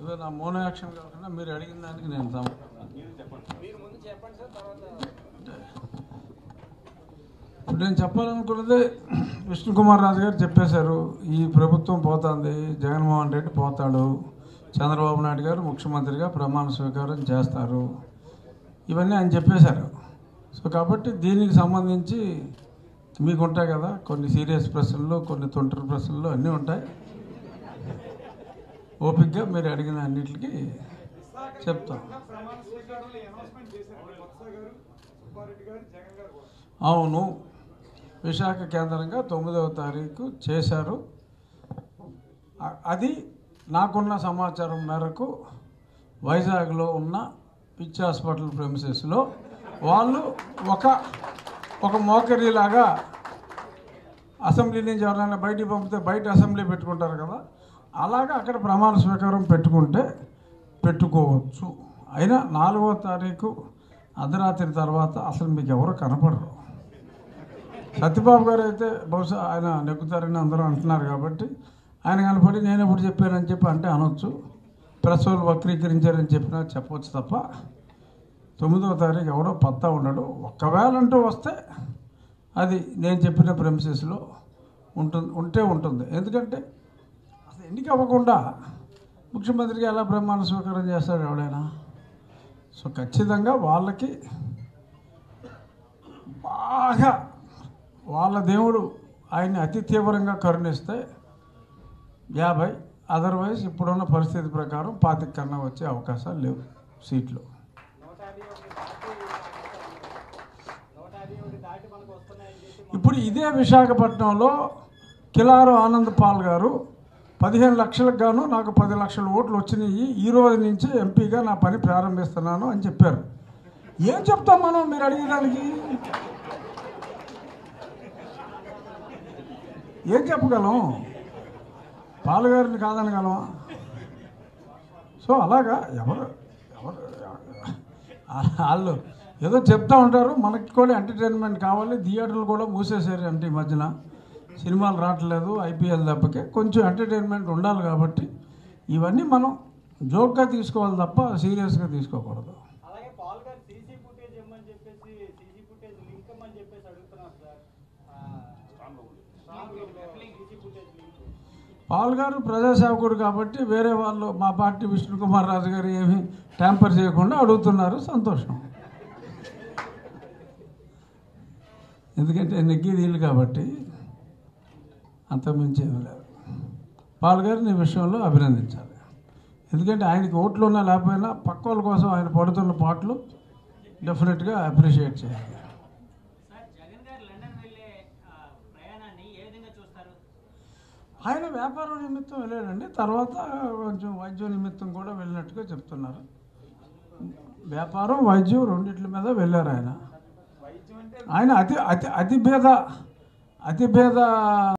ఇదే నా mono action కాకుండా మీరు అడిగిన దానికి నేను ఇప్పుడు నేను చెప్పాలనుకున్నది విష్ణుకుమార్ రాజు గారు చెప్పేశారు. ఈ ప్రభుత్వం పోతుంది, జగన్మోహన్ రెడ్డి పోతాడు, చంద్రబాబు నాయుడు గారు ముఖ్యమంత్రిగా ప్రమాణ స్వీకారం చేస్తారు, ఇవన్నీ ఆయన చెప్పేశారు. సో కాబట్టి దీనికి సంబంధించి మీకు ఉంటాయి కదా కొన్ని సీరియస్ ప్రశ్నలు, కొన్ని తొంటరి ప్రశ్నలు అన్నీ ఉంటాయి. ఓపిక్గా మీరు అడిగిన అన్నిటికీ చెప్తాం. అవును, విశాఖ కేంద్రంగా 9వ తారీఖు చేశారు. అది నాకున్న సమాచారం మేరకు వైజాగ్లో ఉన్న పిచ్ హాస్పిటల్ ప్రెమిసెస్లో వాళ్ళు ఒక మోకరీలాగా అసెంబ్లీ నుంచి ఎవరైనా బయటికి పంపితే బయట అసెంబ్లీ పెట్టుకుంటారు కదా, అలాగా అక్కడ ప్రమాణ స్వీకారం పెట్టుకోవచ్చు. అయినా 4వ తారీఖు అర్ధరాత్రి తర్వాత అసలు మీకు ఎవరు కనపడరు. సత్యబాబు గారు అయితే బహుశా ఆయన నెక్కుతారని అందరూ అంటున్నారు కాబట్టి ఆయన కనపడి నేను ఎప్పుడు చెప్పానని చెప్పి అంటే అనొచ్చు, ప్రెస్ వాళ్ళు వక్రీకరించారని చెప్పినా చెప్పవచ్చు తప్ప 9వ తారీఖు ఎవడో పత్తా ఉండడు. ఒకవేళ అంటూ వస్తే అది నేను చెప్పిన ప్రెమిసెస్లో ఉంటుంది. ఎందుకంటే అసలు ఎన్నిక అవ్వకుండా ముఖ్యమంత్రికి ఎలా ప్రమాణ స్వీకారం చేస్తాడు ఎవడైనా? సో ఖచ్చితంగా వాళ్ళకి బాగా వాళ్ళ దేవుడు ఆయన్ని అతి తీవ్రంగా కరుణిస్తే 50, అదర్వైజ్ ఇప్పుడున్న పరిస్థితి ప్రకారం 25 కన్నా వచ్చే అవకాశాలు లేవు సీట్లు. ఇప్పుడు ఇదే విశాఖపట్నంలో కిలారు ఆనంద్ పాల్ గారు 15 లక్షలకు గాను నాకు 10 లక్షల ఓట్లు వచ్చినాయి, ఈ రోజు నుంచి ఎంపీగా నా పని ప్రారంభిస్తున్నాను అని చెప్పారు. ఏం చెప్తాం మనం మీరు అడిగేదానికి? ఏం చెప్పగలం? పాలుగారిని కాదనగలమా? సో అలాగా ఎవరు వాళ్ళు ఏదో చెప్తా ఉంటారు. మనకి కూడా ఎంటర్టైన్మెంట్ కావాలి. థియేటర్లు కూడా మూసేశారు అంటే ఈ మధ్యన సినిమాలు రావట్లేదు, ఐపీఎల్ తప్పకే కొంచెం ఎంటర్టైన్మెంట్ ఉండాలి. కాబట్టి ఇవన్నీ మనం జోక్గా తీసుకోవాలి తప్ప సీరియస్గా తీసుకోకూడదు. పాల్ గారు ప్రజాసేవకుడు కాబట్టి వేరే వాళ్ళు మా పార్టీ విష్ణుకుమార్ రాజు గారు ఏమీ ట్యాంపర్ చేయకుండా అడుగుతున్నారు, సంతోషం. ఎందుకంటే నెగ్గి వీళ్ళు కాబట్టి అంతకుమించి ఏమీ లేదు. పాల్ గారిని ఈ విషయంలో అభినందించాలి. ఎందుకంటే ఆయనకి ఓట్లు ఉన్నా లేకపోయినా పక్క వాళ్ళ కోసం ఆయన పడుతున్న పాటలు డెఫినెట్గా అప్రిషియేట్ చేయాలి. ఆయన వ్యాపారం నిమిత్తం వెళ్ళాడండి. తర్వాత కొంచెం వైద్యం నిమిత్తం కూడా వెళ్ళినట్టుగా చెప్తున్నారు. వ్యాపారం వైద్యం రెండిట్ల మీద వెళ్ళారు ఆయన. అతిభేద